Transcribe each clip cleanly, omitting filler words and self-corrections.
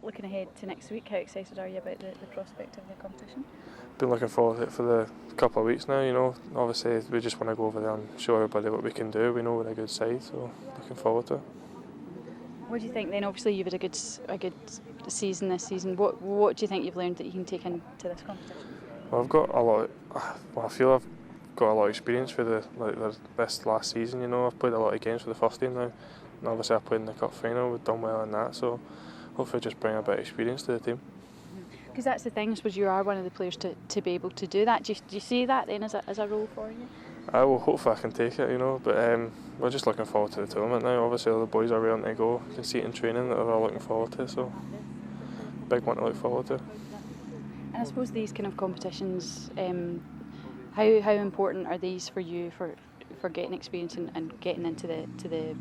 looking ahead to next week, how excited are you about the prospect of the competition? Been looking forward to it for the couple of weeks now, you know. Obviously we just want to go over there and show everybody what we can do. We know we're a good side, so looking forward to it. What do you think then? Obviously you've had a good season this season. What do you think you've learned that you can take into this competition? Well, I've got a lot. I feel I've got a lot of experience for this last season. You know, I've played a lot of games for the first team now, and obviously I played in the cup final. We've done well in that, so hopefully just bring a bit of experience to the team. Because that's the thing, I suppose you are one of the players to be able to do that. Do you see that then as a role for you? Hopefully I can take it, you know, but we're just looking forward to the tournament now. Obviously all the boys are ready to go. You can see it in training that they're all looking forward to, so big one to look forward to. And I suppose these kind of competitions, how important are these for you for getting experience and getting into the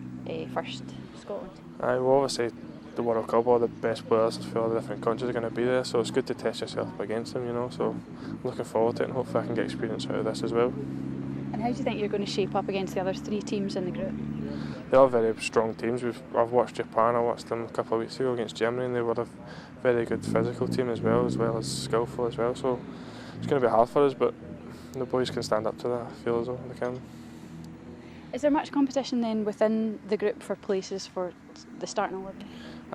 first Scotland? Well, obviously the World Cup, all the best players from all the different countries are going to be there, so it's good to test yourself up against them, you know. So I'm looking forward to it, and hopefully I can get experience out of this as well. And how do you think you're going to shape up against the other three teams in the group? They are very strong teams. I've watched Japan. I watched them a couple of weeks ago against Germany, and they were a very good physical team as well as skillful as well. So it's going to be hard for us, but the boys can stand up to that. I feel as though they can. Is there much competition then within the group for places for the starting 11?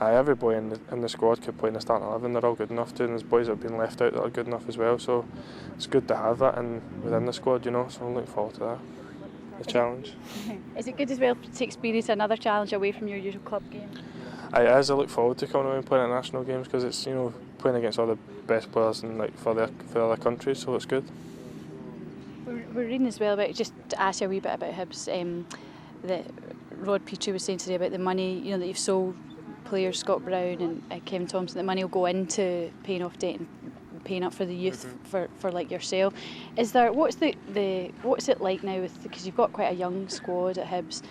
Every boy in the squad could play in the starting 11. They're all good enough to, and there's boys that have been left out that are good enough as well. So it's good to have that within the squad, you know. So I'm looking forward to that. The challenge. Is it good as well to experience another challenge away from your usual club game? I look forward to coming away and playing at national games because it's, you know, playing against all the best players and for other countries, so it's good. We're reading as well about, just to ask you a wee bit about Hibs, that Rod Petrie was saying today about the money, you know, that you've sold players, Scott Brown and Kevin Thompson, the money will go into paying off debt and paying up for the youth for like yourself. Is there what's it like now because you've got quite a young squad at Hibs,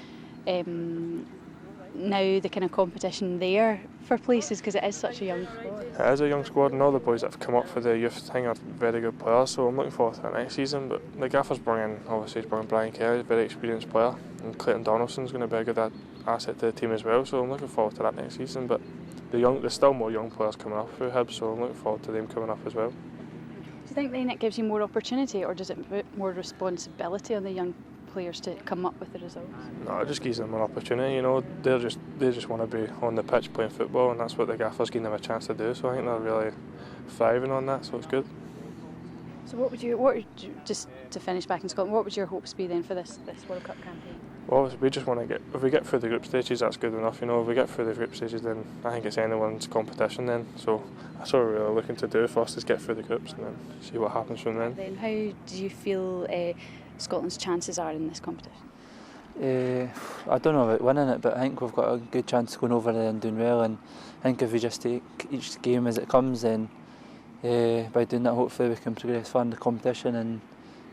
now the kind of competition there for places because it is such a young squad? It is a young squad, and all the boys that have come up for the youth thing are very good players, so I'm looking forward to that next season. But the gaffer's bringing Brian Kelly, a very experienced player, and Clayton Donaldson's going to be a good asset to the team as well, so I'm looking forward to that next season. But there's still more young players coming up through Hibs, so I'm looking forward to them coming up as well. Do you think then it gives you more opportunity, or does it put more responsibility on the young players to come up with the results? No, it just gives them an opportunity, you know. They just want to be on the pitch playing football, and that's what the gaffer's giving them a chance to do, so I think they're really thriving on that, so it's good. So what would you just to finish back in Scotland, what would your hopes be then for this World Cup campaign? Well, we just want to if we get through the group stages, that's good enough, you know. If we get through the group stages, then I think it's anyone's competition then, so that's what we're really looking to do first, is get through the groups and then see what happens from then. Then how do you feel Scotland's chances are in this competition? I don't know about winning it, but I think we've got a good chance of going over there and doing well, and I think if we just take each game as it comes, then by doing that hopefully we can progress far in the competition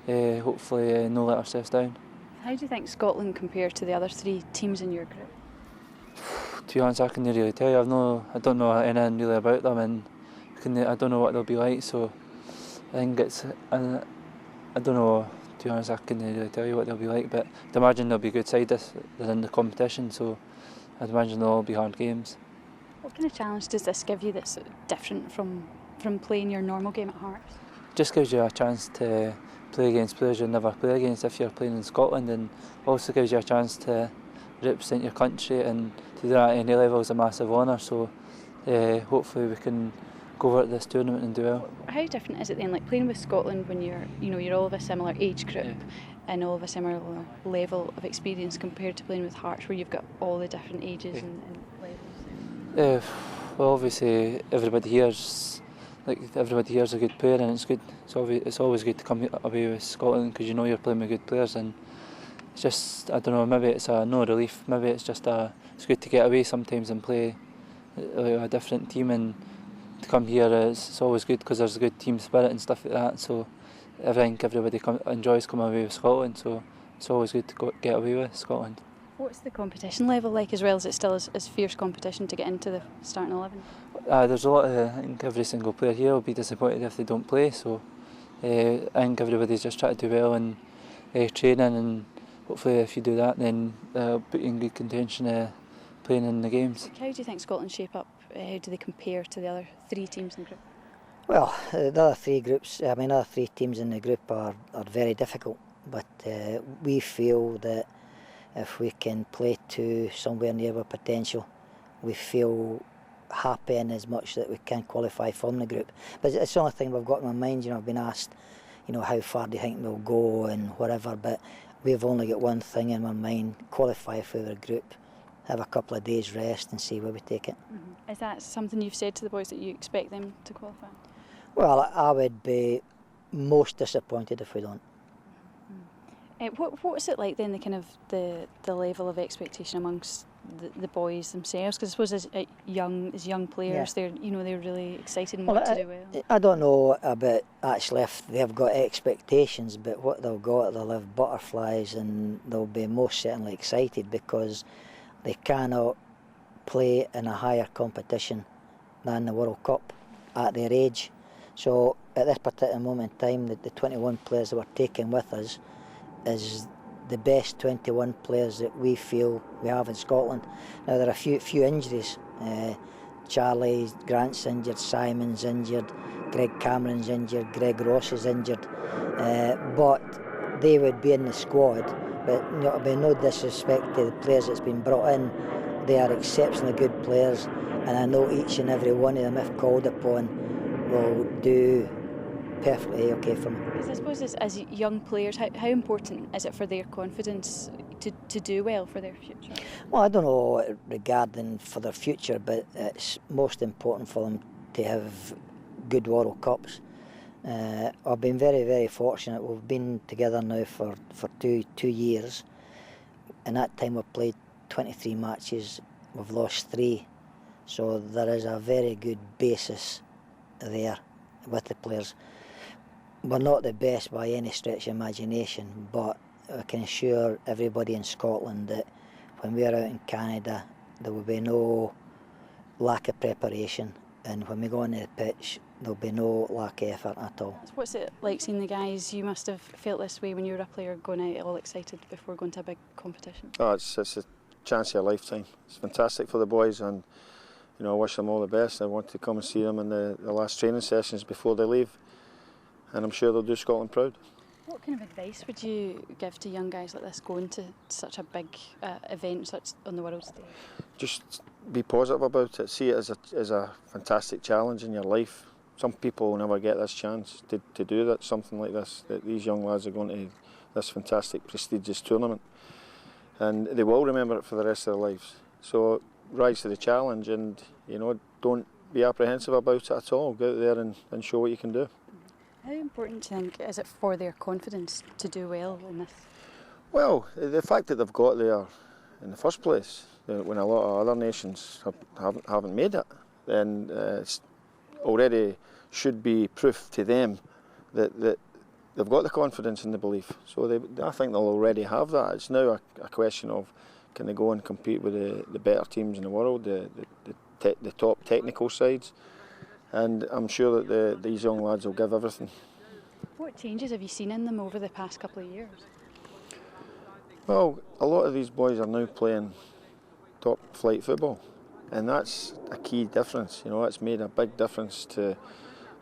and hopefully not let ourselves down. How do you think Scotland compare to the other three teams in your group? To be honest, I couldn't really tell you. I don't know anything really about them, and I don't know what they'll be like, so I think I don't know. To be honest, I couldn't really tell you what they'll be like, but I'd imagine they'll be a good side. They're in the competition, so I'd imagine they'll all be hard games. What kind of challenge does this give you that's different from playing your normal game at Hearts? Just gives you a chance to play against players you'll never play against if you're playing in Scotland, and also gives you a chance to represent your country, and to do that at any level is a massive honour, so hopefully we can go over to this tournament and do well. How different is it then, like playing with Scotland when you're all of a similar age group and all of a similar level of experience compared to playing with Hearts where you've got all the different ages and levels? Well, obviously everybody here's a good player, and it's good. It's always good to come away with Scotland because you know you're playing with good players, and it's just, I don't know, maybe it's no relief, maybe it's just it's good to get away sometimes and play a different team, and to come here it's always good because there's a good team spirit and stuff like that, so I think everybody enjoys coming away with Scotland, so it's always good to get away with Scotland. What's the competition level like as well? Is it still as fierce competition to get into the starting 11? There's a lot I think every single player here will be disappointed if they don't play, so I think everybody's just trying to do well in training, and hopefully if you do that then put you in good contention playing in the games. How do you think Scotland shape up how do they compare to the other 3 teams in the group? Well, the other 3 groups, other 3 teams in the group are very difficult, but we feel that if we can play to somewhere near our potential, we feel happy in as much that we can qualify from the group. But it's the only thing we've got in my mind. I've been asked, how far do you think we'll go and whatever, but we've only got one thing in my mind: qualify for the group, have a couple of days rest and see where we take it. Is that something you've said to the boys, that you expect them to qualify? Well, I would be most disappointed if we don't. What's it like then, the level of expectation amongst the boys themselves? Because I suppose as young players, they're really excited and want to do well. I don't know about actually if they've got expectations, but what they'll have butterflies, and they'll be most certainly excited because they cannot play in a higher competition than the World Cup at their age. So at this particular moment in time, the 21 players that we're taking with us is the best 21 players that we feel we have in Scotland. Now there are a few injuries. Charlie Grant's injured, Simon's injured, Greg Cameron's injured, Greg Ross is injured, but they would be in the squad. But there'll be no disrespect to the players that's been brought in. They are exceptionally good players, and I know each and every one of them, if called upon, will do perfectly okay for me. I suppose as young players, how important is it for their confidence to do well for their future? Well, I don't know regarding for their future, but it's most important for them to have good World Cups. I've been very, very fortunate. We've been together now for 2 years. In that time we've played 23 matches, we've lost 3. So there is a very good basis there with the players. We're not the best by any stretch of imagination, but I can assure everybody in Scotland that when we're out in Canada, there will be no lack of preparation, and when we go on the pitch, there'll be no lack of effort at all. What's it like seeing the guys? You must have felt this way when you were a player, going out all excited before going to a big competition. Oh, it's a chance of a lifetime. It's fantastic for the boys, and I wish them all the best. I want to come and see them in the last training sessions before they leave, and I'm sure they'll do Scotland proud. What kind of advice would you give to young guys like this going to such a big event, such on the world stage? Just be positive about it. See it as a fantastic challenge in your life. Some people will never get this chance to do that, something like this. That these young lads are going to this fantastic, prestigious tournament, and they will remember it for the rest of their lives. So rise to the challenge, and don't be apprehensive about it at all. Go out there and show what you can do. How important do you think is it for their confidence to do well in this? Well, the fact that they've got there in the first place, when a lot of other nations haven't made it, then it's already should be proof to them that they've got the confidence and the belief. So I think they'll already have that. It's now a question of, can they go and compete with the better teams in the world, the top technical sides, and I'm sure that these young lads will give everything. What changes have you seen in them over the past couple of years? Well, a lot of these boys are now playing top flight football, and that's a key difference. It's made a big difference to,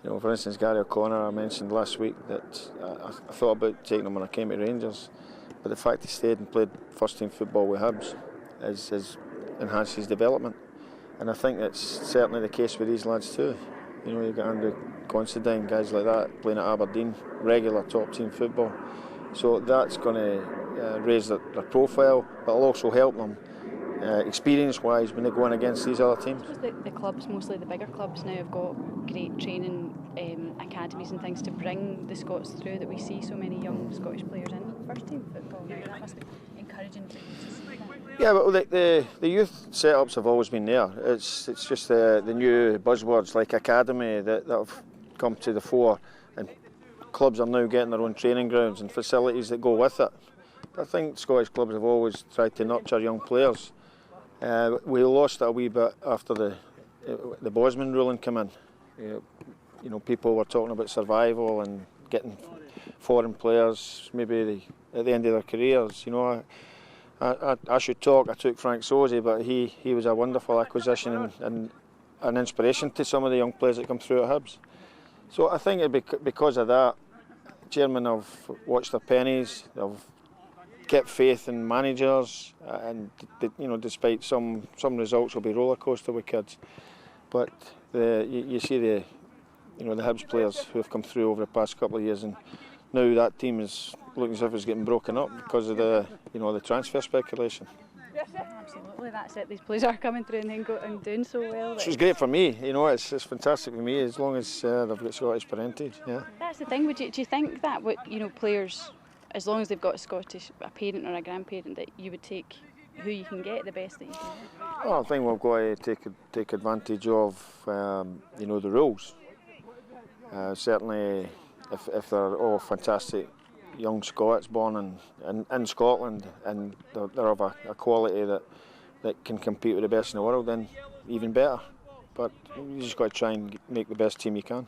for instance, Gary O'Connor, I mentioned last week that I thought about taking him when I came to Rangers, but the fact he stayed and played first team football with Hibs has enhanced his development, and I think that's certainly the case with these lads too. You've got Andrew Considine, guys like that playing at Aberdeen, regular top team football, so that's going to raise their profile, but it'll also help them experience-wise when they go in against these other teams. The clubs, mostly the bigger clubs now, have got great training academies and things to bring the Scots through, that we see so many young Scottish players in first team football now. That must be encouraging to see that. Yeah, but the youth setups have always been there. It's just the new buzzwords like academy that have come to the fore, and clubs are now getting their own training grounds and facilities that go with it. I think Scottish clubs have always tried to nurture young players. We lost it a wee bit after the Bosman ruling came in. People were talking about survival and getting foreign players maybe at the end of their careers. I should talk. I took Frank Sosey, but he was a wonderful acquisition, and an inspiration to some of the young players that come through at Hibs. So I think it'd be because of that, chairmen have watched their pennies, they've kept faith in managers, and despite some results will be roller coaster with kids, but you see the Hibs players who have come through over the past couple of years, and now that team is looking as if it's getting broken up because of the transfer speculation. Absolutely, that's it. These players are coming through and then doing so well. Which is great for me. It's fantastic for me as long as they've got Scottish parentage. Yeah. That's the thing. Do you think that players, as long as they've got a parent or a grandparent, that you would take who you can get, the best that you can get? Well, I think we've got to take advantage of the rules. Certainly, if they're all fantastic young Scots born in Scotland and they're of a quality that can compete with the best in the world, then even better. But you just got to try and make the best team you can.